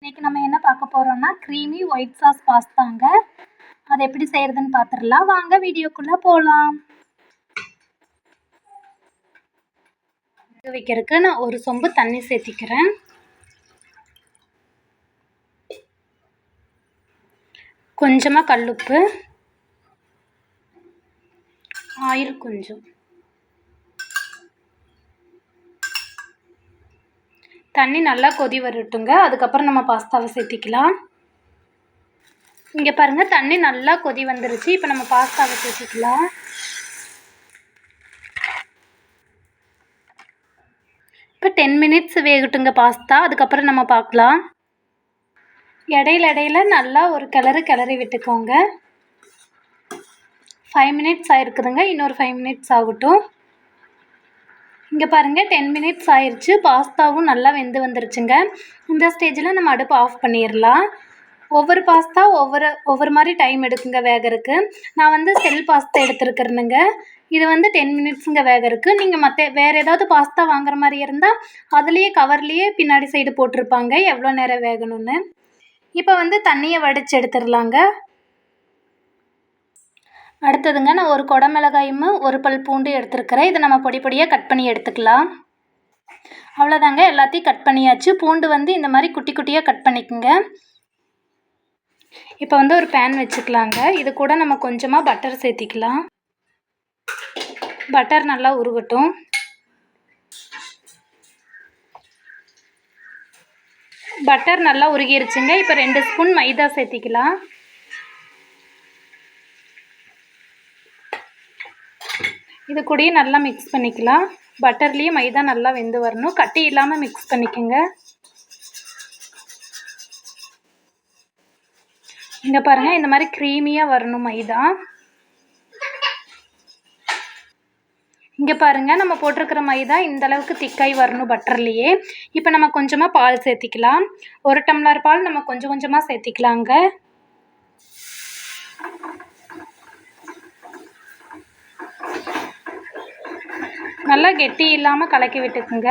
இன்றைக்கி நம்ம என்ன பார்க்க போகிறோம்னா க்ரீமி ஒயிட் சாஸ் பாஸ்தாங்க. அது எப்படி செய்கிறதுன்னு பார்த்துடலாம். வாங்க வீடியோக்குள்ளே போகலாம். வைக்கிறதுக்கு நான் ஒரு சொம்பு தண்ணி சேர்த்திக்கிறேன். கொஞ்சமாக கல்லுப்பு, ஆயில் கொஞ்சம், தண்ணி நல்லா கொதி வரட்டுங்க. அதுக்கப்புறம் நம்ம பாஸ்தாவை சேர்த்திக்கலாம். இங்கே பாருங்கள், தண்ணி நல்லா கொதி வந்துருச்சு. இப்போ நம்ம பாஸ்தாவை சேர்த்திக்கலாம். இப்போ 10 மினிட்ஸ் வேகட்டுங்க பாஸ்தா. அதுக்கப்புறம் நம்ம பார்க்கலாம். இடையில நல்லா ஒரு கிளறி விட்டுக்கோங்க. 5 மினிட்ஸ் ஆகிருக்குதுங்க. இன்னொரு 5 மினிட்ஸ் ஆகட்டும். இங்கே பாருங்கள், 10 மினிட்ஸ் ஆயிடுச்சு. பாஸ்தாவும் நல்லா வெந்து வந்துருச்சுங்க. இந்த ஸ்டேஜில் நம்ம அடுப்பு ஆஃப் பண்ணிடலாம். ஒவ்வொரு பாஸ்தா ஒவ்வொரு மாதிரி டைம் எடுக்குங்க வேகறதுக்கு. நான் செல் பாஸ்தா எடுத்துருக்கிறேனுங்க. இது 10 மினிட்ஸுங்க வேகறதுக்கு. நீங்கள் வேறு ஏதாவது பாஸ்தா வாங்குற மாதிரி இருந்தால் அதுலேயே கவர்லேயே பின்னாடி சைடு போட்டிருப்பாங்க எவ்வளோ நேரம் வேகணும்னு. இப்போ தண்ணியை வடித்து எடுத்துடலாங்க. அடுத்ததுங்க, நான் ஒரு குடமிளகாயும் ஒரு பல் பூண்டு எடுத்துருக்கிறேன். இதை நம்ம பொடி பொடியாக கட் பண்ணி எடுத்துக்கலாம். அவ்வளோதாங்க, எல்லாத்தையும் கட் பண்ணியாச்சு. பூண்டு இந்த மாதிரி குட்டி குட்டியாக கட் பண்ணிக்கோங்க. இப்போ ஒரு பேன் வச்சுக்கலாங்க. இது கூட நம்ம கொஞ்சமாக பட்டர் சேர்த்திக்கலாம். பட்டர் நல்லா உருகட்டும். பட்டர் நல்லா உருகிருச்சுங்க. இப்போ 2 ஸ்பூன் மைதா சேர்த்திக்கலாம். இது கூடயே நல்லா மிக்ஸ் பண்ணிக்கலாம். பட்டர்லேயே மைதா நல்லா வெந்து வரணும். கட்டி இல்லாமல் மிக்ஸ் பண்ணிக்கோங்க. இங்கே பாருங்கள், இந்த மாதிரி க்ரீமியாக வரணும் மைதா. இங்கே பாருங்கள், நம்ம போட்டிருக்கிற மைதா இந்த அளவுக்கு திக்காய் வரணும் பட்டர்லேயே. இப்போ நம்ம கொஞ்சமாக பால் சேர்த்திக்கலாம். 1 டம்ளர் பால் நம்ம கொஞ்சம் கொஞ்சமாக சேர்த்திக்கலாங்க. நல்லா கெட்டி இல்லாமல் கலக்கி விட்டுக்குங்க.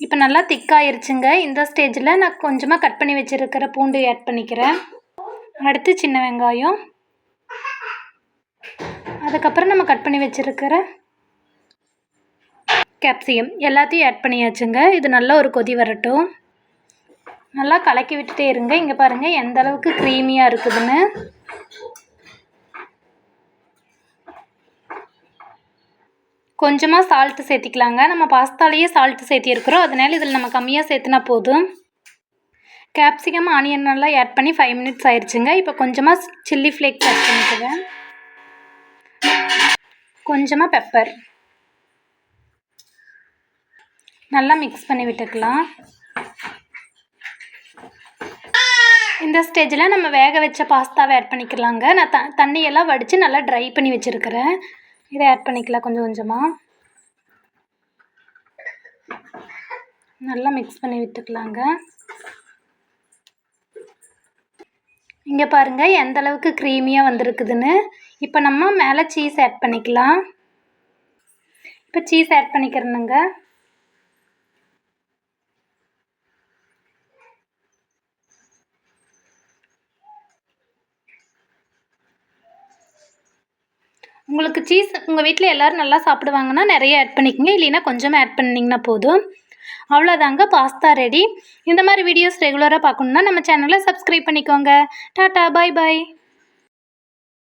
இப்போ நல்லா திக்காயிருச்சுங்க. இந்த ஸ்டேஜில் நான் கொஞ்சமாக கட் பண்ணி வச்சுருக்கிற பூண்டு ஆட் பண்ணிக்கிறேன். அடுத்து சின்ன வெங்காயம், அதுக்கப்புறம் நம்ம கட் பண்ணி வச்சுருக்கிற கேப்சிகம் எல்லாத்தையும் ஆட் பண்ணியாச்சுங்க. இது நல்லா ஒரு கொதி வரட்டும். நல்லா கலக்கி விட்டுட்டே இருங்க. இங்கே பாருங்கள் எந்த அளவுக்கு க்ரீமியாக இருக்குதுன்னு. கொஞ்சமாக சால்ட்டு சேர்த்திக்கலாங்க. நம்ம பாஸ்தாலேயே சால்ட்டு சேர்த்திருக்கிறோம். அதனால் இதில் நம்ம கம்மியாக சேர்த்துனா போதும். கேப்சிகம் ஆனியன் நல்லா ஆட் பண்ணி 5 மினிட்ஸ் ஆயிடுச்சுங்க. இப்போ கொஞ்சமாக சில்லி ஃப்ளேக்ஸ் ஆட் பண்ணிக்குவேன். கொஞ்சமாக பெப்பர் நல்லா மிக்ஸ் பண்ணி விட்டுக்கலாம். இந்த ஸ்டேஜில் நம்ம வேக வச்ச பாஸ்தாவை ஆட் பண்ணிக்கலாங்க. நான் தண்ணியெல்லாம் வடித்து நல்லா ட்ரை பண்ணி வச்சுருக்கிறேன். இதை ஆட் பண்ணிக்கலாம். கொஞ்சம் கொஞ்சமாக நல்லா மிக்ஸ் பண்ணி விட்டுக்கலாங்க. இங்கே பாருங்கள் எந்த அளவுக்கு க்ரீமியாக வந்திருக்குதுன்னு. இப்போ நம்ம மேலே சீஸ் ஆட் பண்ணிக்கலாம். இப்போ சீஸ் ஆட் பண்ணிக்கிறேனுங்க. உங்களுக்கு சீஸ் உங்கள் வீட்டில் எல்லோரும் நல்லா சாப்பிடுவாங்கன்னா நிறைய ஆட் பண்ணிக்கோங்க. இல்லைன்னா கொஞ்சமாக ஆட் பண்ணிங்கன்னா போதும். அவ்வளோதாங்க, பாஸ்தா ரெடி. இந்த மாதிரி வீடியோஸ் ரெகுலராக பார்க்கணுன்னா நம்ம சேனலை சப்ஸ்கிரைப் பண்ணிக்கோங்க. டாட்டா, பாய் பாய்.